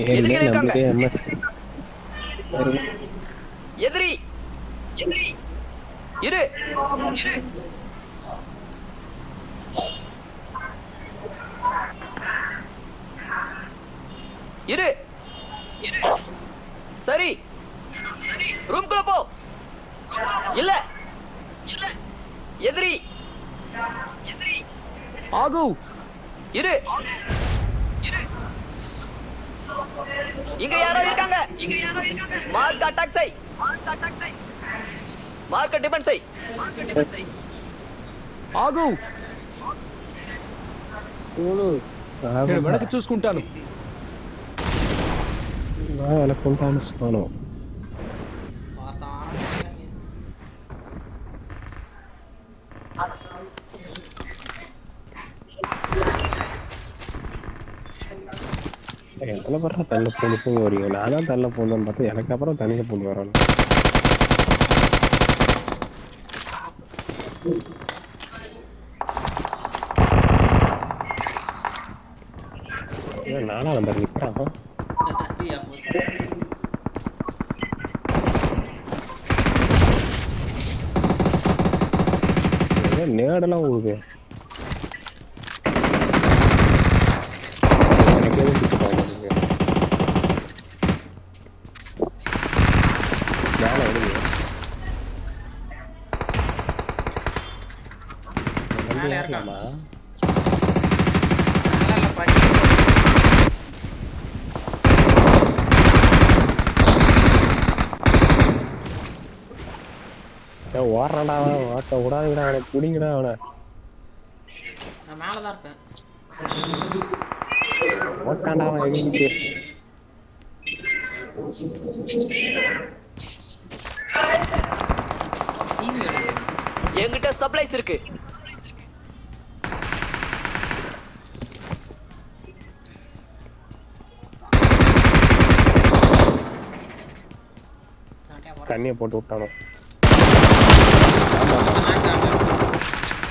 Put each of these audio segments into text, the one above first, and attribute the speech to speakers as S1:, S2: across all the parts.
S1: எதிரிகள் இருக்காங்க.
S2: நம்மளுக்கே எம்எஸ்
S1: எதிரி இரு. இரு. சரி, ரூம்குள்ள போ. இல்ல, எதிரி
S3: ஆகு
S1: இரு. இங்க யாரோ இருக்காங்க. மார்க் அட்டாக் செய். மார்க் டிபெண்ட் செய்.
S3: ఆగు
S2: చూడు
S3: నేను వెనక్కి చూసుకుంటాను.
S2: వెనక్కుంటాను ఇస్తాను. எத்தனை பேர் தள்ள பூண்டு வரீங்க? நான் தான் தள்ள பூண்டுன்னு பார்த்தா எனக்கு அப்புறம் தனியாக பூண்டு வரணும். நானா நம்பர் நிற்கிறான். நேடெல்லாம் ஊகுது. ஓடுறான்டா அவன். ஓட்ட விடாதுடா அவனை. குடிங்கடா அவனை.
S4: நான் மேலதான் இருக்கேன்.
S2: ஓட்டாண்டா அவன். எங்கிட்டு
S1: என்கிட்ட சப்ளைஸ் இருக்கு.
S2: தண்ணியை போட்டு விட்டானோ.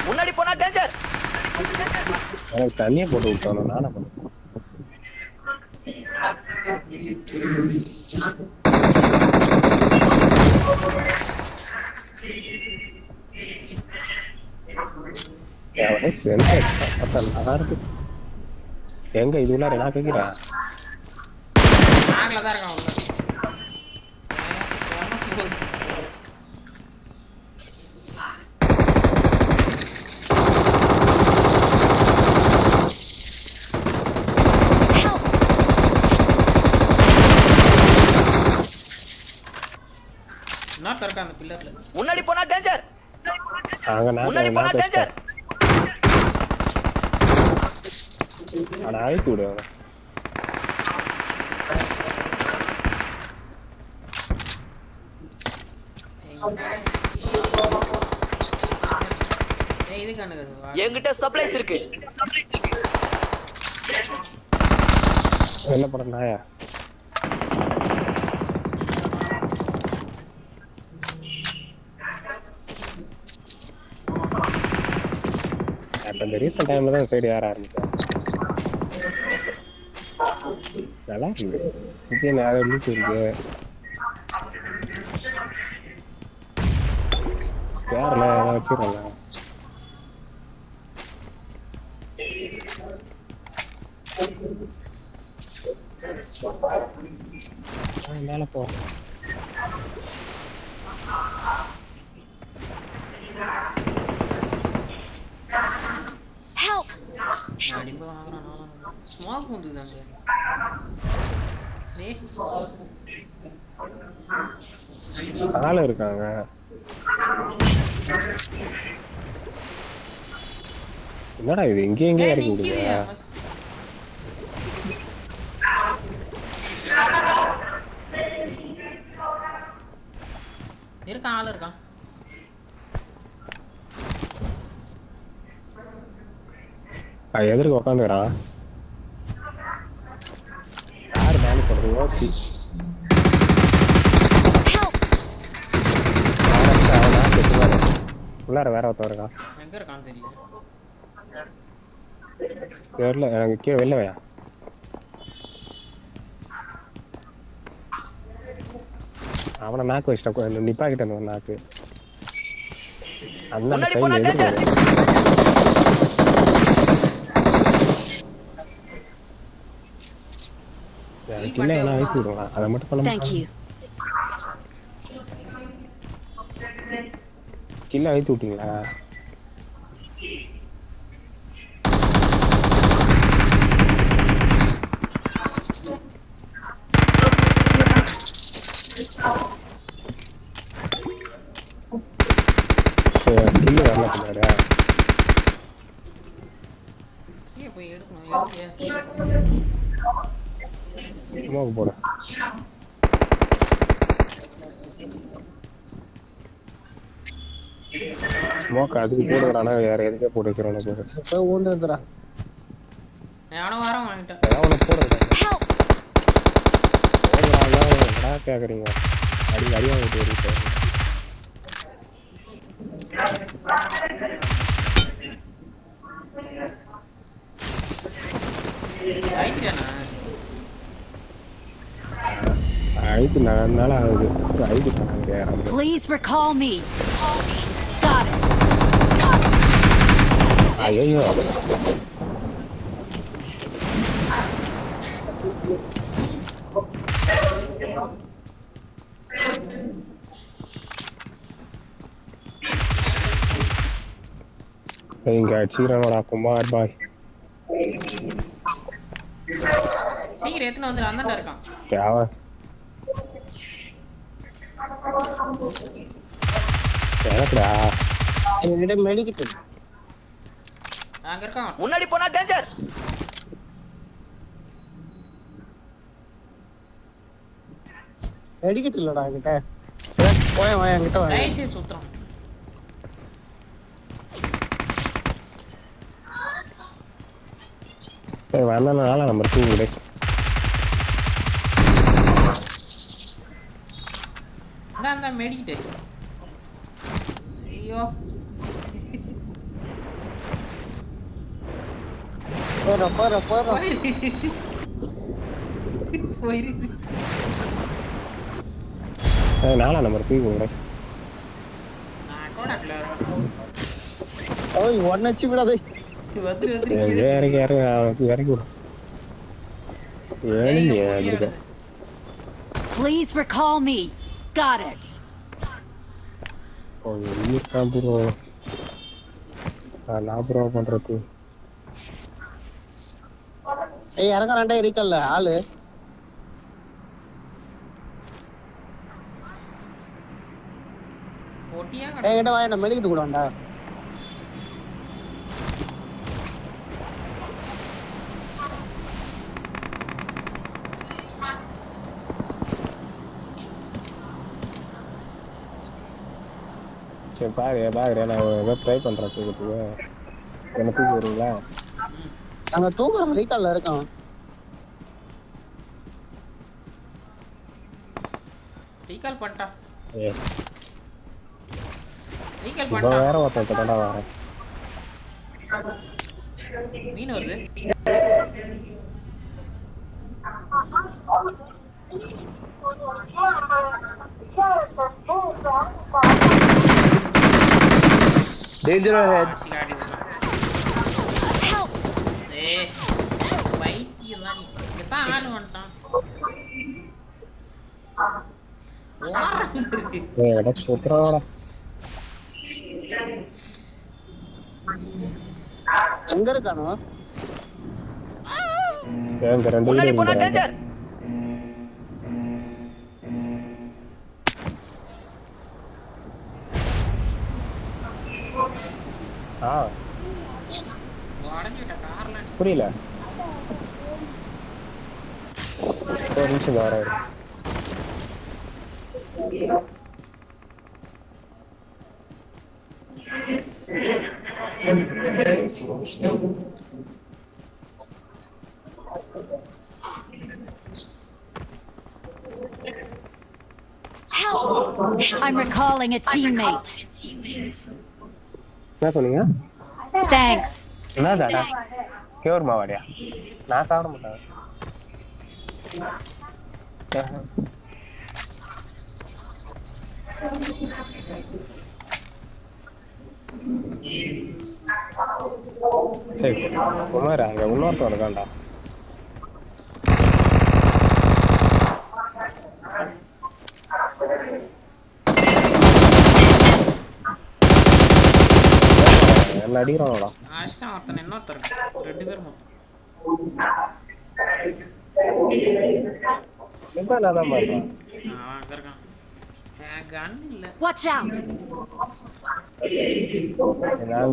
S1: முன்னாடி போனா டேஞ்சர்.
S2: எனக்கு தண்ணியை போட்டு விட்டானோ. நானா பண்ண எங்க இது உள்ளார நான் கேட்கிறா.
S4: மேலதான் இருக்கான். அந்த பில்லர்ல
S1: முன்னாடி போனா டேஞ்சர்.
S2: முன்னாடி
S1: போனா டேஞ்சர்.
S2: அட ஆயிட்டு விடு.
S1: என்கிட்ட சப்ளைஸ் இருக்கு.
S2: என்ன படம் நாயா? அந்த ரீசன்ட் டைம்ல தான் சைடு ஏற ஆரம்பிச்சேன். நல்லா இருக்கு. இது நிறைய லூட் இருக்கு. ஸ்கேர்ல வச்சிரலாம். மேல போ.
S4: ஸ்மோக் வந்துதாங்க.
S2: ஆளு இருக்காங்க. என்னடா இது இங்கே இங்கே இறக்கி விடுங்க.
S4: இருக்கான், ஆளு இருக்கான்.
S2: எதிர்க்கு உட்காந்துக்கிறான். யாரு மேலே போடுறது? ஓகே உள்ளார வேற ஒருத்தர் இருக்கான்.
S4: எங்க இருக்கான்னு தெரியல.
S2: தெரியல எனக்கு. கீழே வெளில வையா. அவனை நாக்கு வச்சிட்டேன் நிப்பாக்கிட்டேன் ஒரு நாக்கு அந்த
S1: முன்னாடி
S2: சைடு
S1: போனா
S2: எதிர்க்க
S1: டேஞ்சர்
S2: கில்ல எல்லாம் அழிச்சு விடுவாங்க அதை மட்டும் பண்ண
S5: Thank you.
S2: கில்ல அழித்து விட்டீங்களா கில்ல வரல பின்னாடி
S4: கீழே போய் எடுக்கணும்
S2: சும்மாவுக்கு போட ஸ்மோக் அதுக்கு போடுறானா வேற எதுக்கே போட்டு வைக்கிறானு போடு
S6: போய் ஊந்து எடுத்துடா
S4: எவனோ வாரம் வாங்கிட்டேன்
S2: அவனை போடுறேன்
S5: Help!
S2: என்னடா கேக்குறீங்க அடி அடியா விட்டு வருது
S4: ஆயிடுச்சாண்ணா
S2: அழித்து நாள் ஆகுது அழித்து வேற
S5: Please recall me. Got it.
S2: ஐயோ இங்க அடிச்சுக்கிறானோடா குமார் பாய்
S4: சீக்கிரம் எத்தனை வந்துடும் அந்தாண்டா இருக்கான்
S2: தேவை எனக்குடா
S6: என்கிட்ட மெடிக்கிட்டு
S4: அங்க இருக்கான்
S1: முன்னாடி போனா டேஞ்சர்
S6: மெடிக்கிட்டு இல்லடா என்கிட்ட போய் வா என்கிட்ட வா
S4: தயவுசெய்து சுத்துறான்
S2: சரி வந்தனால நம்ம தூங்குடு
S4: இந்த மெடிக்கிட்டு ஐயோ
S6: போற
S4: போயிரு
S2: நாளா நம்பர் தூங்குடு
S4: நான் கூட
S6: ஓய் ஒன்னச்சி விடாதே
S4: வந்துரு வந்துரு
S2: இறக்கி இறக்கி விடும் ஏழு
S5: Please recall me. Got it.
S2: லாபரூவா பண்றது
S6: ஏய் இறங்குறான்டா இருக்கல்ல ஆளு
S4: போட்டியா
S6: என்கிட்ட வா என்ன மெடிக்கிட்டு கூடாண்டா
S2: சரி பாக்குறேன் நான் ஏதோ ட்ரை பண்றேன் தூக்கத்துக்கு என்ன தூக்கி வருங்களா
S6: அங்க தூக்குற ரீகால்ல இருக்கான்
S4: ரீகால் பண்ணிட்டா
S2: ஏ
S4: ரீகால்
S2: இப்போ
S4: பண்ணிட்டா
S2: வேற ஒருத்தன் தாண்டா வரேன்
S4: மீன் வருது
S6: டேஞ்சர் ஹெட்
S4: சிகாடி ஊத்துறான் ஏய் பைத்தியம் தான் நீ இங்கதான் ஆளு வந்துட்டான்
S2: எடா சூப்பராடா
S6: எங்க இருக்கானோ
S2: எங்க ரெண்டு
S1: முன்னாடி போனா
S2: பேரும்
S1: டேஞ்சர்
S4: உடஞ்சிட்ட கார்ல
S2: புரியல ஒரு நிமிஷம் வர
S5: Help! I'm recalling a teammate.
S2: என்ன சொன்னீங்க
S5: Thanks.
S2: என்னதாடா கேவர் மாவாடியா நான் சாப்பிட மாட்டேன் ஏய் குமார் அங்க இன்னொருத்தன் இருக்கான்டா. எல்லாம் அடிக்கிறானோடா.
S4: ஆஷ்டா ஒருத்தன் இன்னொருத்தர் ரெண்டு பேர் மொத்தம்.
S2: ரொம்ப நல்லா மாட்டான்.
S4: அங்க இருக்கான். கன் இல்ல.
S5: Watch out!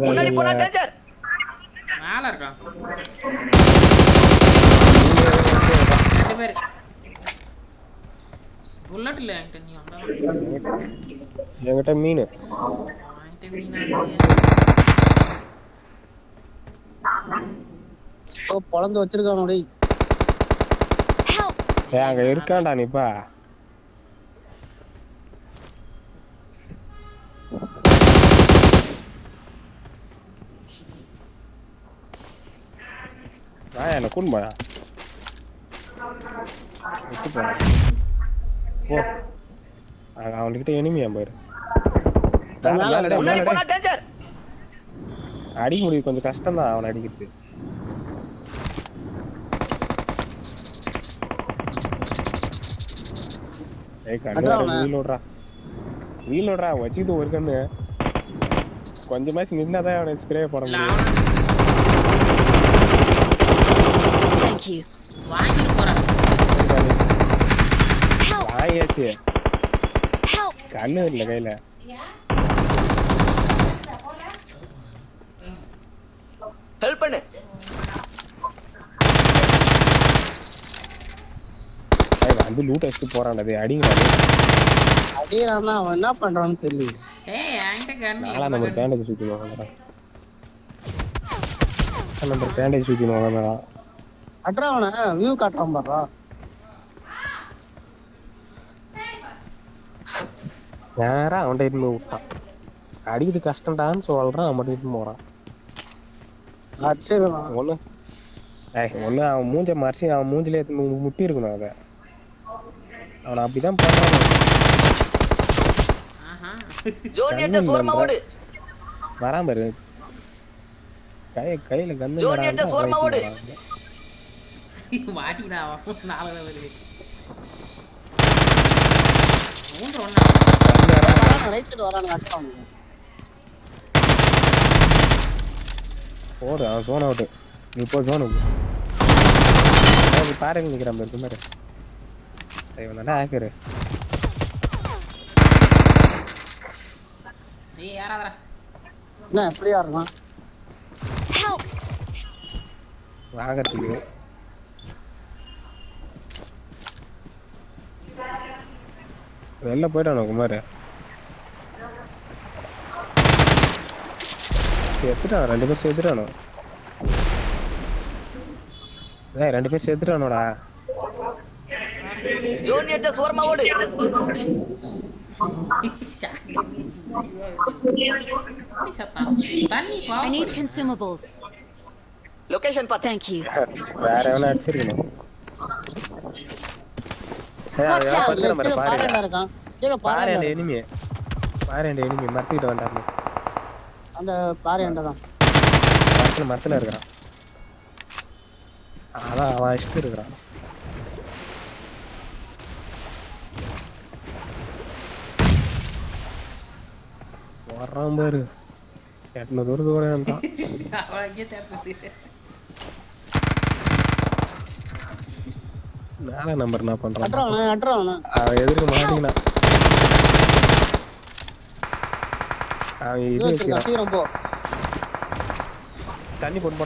S1: முன்னாடி போனா டேஞ்சர்.
S4: மேல இருக்கான். ரெண்டு பேர். புல்லட் இல்ல என்கிட்ட நீ வந்தா.
S2: என்கிட்ட மீன்.
S4: என்கிட்ட மீனா.
S6: ஓ பொளந்து வச்சிருக்கானோடி.
S5: Help!
S2: ஏய் அங்க இருக்கான்டா நீப்பா. நான் என்ன கூண்டு போ. அவன்கிட்ட எனிமியா பாரு.
S1: முன்னாடி போனா டேஞ்சர்.
S2: அடிக்க முடியும் கொஞ்சம் கஷ்டம் தான் அவனை அடிக்கிறது. ஏய் கண்ணு வீல் ஓடுறா வச்சுக்கிட்டு ஒரு கண்ணு கொஞ்சமாச்சு நின்னாதான் அவனை ஸ்ப்ரே போட முடியும்.
S5: Thank you.
S4: வாங்கிட்டு போறேன்.
S2: ஆயாச்சு
S5: Help!
S2: கண்ணு இல்ல கையில.
S1: ஹெல்ப் பண்ணு.
S2: வந்து லூட் அடிச்சு போறான்டா. அடிங்கடா.
S6: அடிக்கிறான்னா அவன் என்ன பண்றான்னு தெரியல.
S4: ஏய் என்கிட்ட கன் இல்ல.
S2: 4 நம்பர் பேண்டேஜ் சுத்தினோம் வாங்கடா. 4 நம்பர் பேண்டேஜ் சுத்தினோம் வாங்கடா.
S6: அட்றாவன வியூ காட்றான் பாறா.
S2: நேரா அவன்கிட்ட இருந்து விட்டான். அடிக்கிறது கஷ்டம்டான்னு சொல்றான். அவன் மட்டும் இருந்து போறான்.
S6: அடிச்சிடலாம்.
S2: ஒண்ணு அவன் மூஞ்ச மறைச்சி அவன் மூஞ்சிலே முட்டி இருக்கணும். அதை அவன் அப்படிதான் பண்றான்.
S1: ஜோன் எடுத்து சோர்மா ஓடு.
S2: வராம பாரு. கையில கன்னு
S1: ஜோன் எடுத்து சோர்மா ஓடு.
S4: மாட்டினா 4 லெவல்.
S6: ரைட் சைடு வரானு அட்றான்.
S2: போடு அவன் சோன் அவுட். நீ போ ஜோனுக்கு. நீ பாருங்க நிக்கிறான் பாரு குமார். இவன் நல்லா ஹேக்கர்.
S4: ஏய் யாராடா?
S6: என்ன எப்படியா இருக்கான்?
S5: Help!
S2: வாங்கறதுக்கு வெளில போயிட்டானோ குமார். செத்துட்டான். 2 பேர் செத்துட்டானோ. ஏய் 2 பேர் செத்துட்டானோடா.
S1: ஜோன் எடுத்து சோர்மா ஓடு.
S5: I need consumables.
S1: லொகேஷன் பாத்து.
S5: Thank you.
S2: வேற எவனா அடிச்சிருக்கணும்.
S5: Watch out!
S6: கீழ பாறைல இருக்கான். கீழ
S2: பாரு
S6: பாறைல.
S2: அந்த எனிமி. பாரு அந்த எனிமி மரத்திட்ட வந்தாரு.
S6: அந்த பாறையண்ட தான்.
S2: மரத்துல இருக்கான். அதான் அவன் இஷ்டம் இருக்கான். வர்றான் பாரு. 800 தூரத்து கூட இருந்தான்.
S4: அவன் இங்கே தேர்ச்சு.
S2: 4 நம்பர் என்ன பண்றான்?
S6: அட்றாவன.
S2: அவன் எதிர்க்க மாட்டீங்கனா. அவன் இது
S6: சீக்கிரம் போ.
S2: தண்ணி போட்டு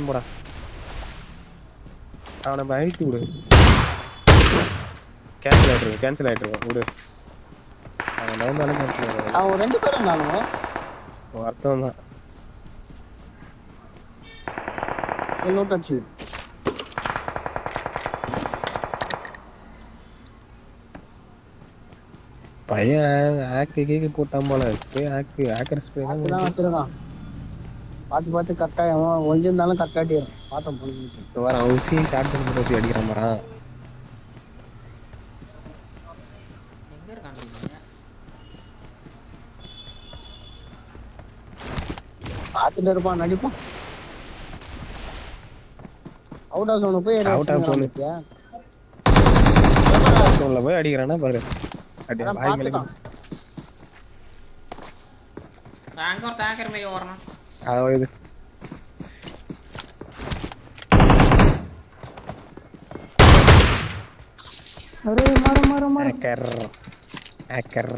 S2: போடா. அவனை அழித்து விடு. கேன்சல் ஆயிட்டு விடு. அவன் நவந்தாலும் கேன்சல் ஆயிடுவான்.
S6: அவன் 2 பேரும் இருந்தானுங்க.
S2: அர்த்தம் தான்.
S6: நோட் அடிச்சு.
S2: பையன் ஆக்கு போட்டான் போல. ஸ்ப்ரே ஆக்கர் ஸ்ப்ரே
S6: தான் வச்சிருக்கான். பார்த்து கரெக்டா அவன் ஒளிஞ்சிருந்தாலும் கரெக்டா அடிக்கிறான். பார்த்தோம் போனிச்சு.
S2: வர ஊசி ஷாட் கன் போட்டு அடிக்கிறான் பாரா.
S4: எங்க இருக்கான்?
S6: பார்த்துட்டு இருப்பான் நடிப்பான். அவுட் ஆஃப் ஜோன் போய்
S2: Out of zone. ஜோன்ல போய் அடிக்கிறானா பாரு. அடி பாய் மேல.
S4: அங்க ஒரு தாக்கற மாதிரி ஓடுறான்.
S2: அது இது.
S6: அரே மாறு
S2: ஹேக்கர்.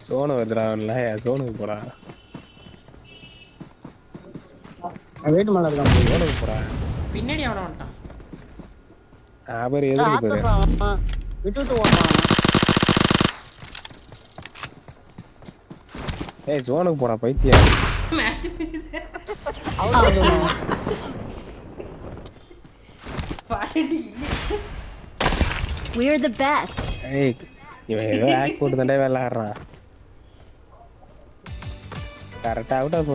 S2: சோனு வருதுறான்ல, சோனுக்கு போடா.
S6: வெயிட் மேல இருக்கான்.
S2: சோனுக்கு போடா.
S4: பின்னாடி அவன வந்துட்டான்.
S2: அவர் எதிர்க்கு பாரு.
S6: விட்டுட்டு ஓடுறான்.
S2: ஏய் சோனுக்கு போடா பைத்தியம்.
S4: Match
S6: out of zone.
S4: பாடி
S5: We're the best.
S2: ஏய் இவன் ஏதோ ஆக் போட்டு தாண்டே விளையாடுறான். கரெக்டா அவுட் ஆஃப்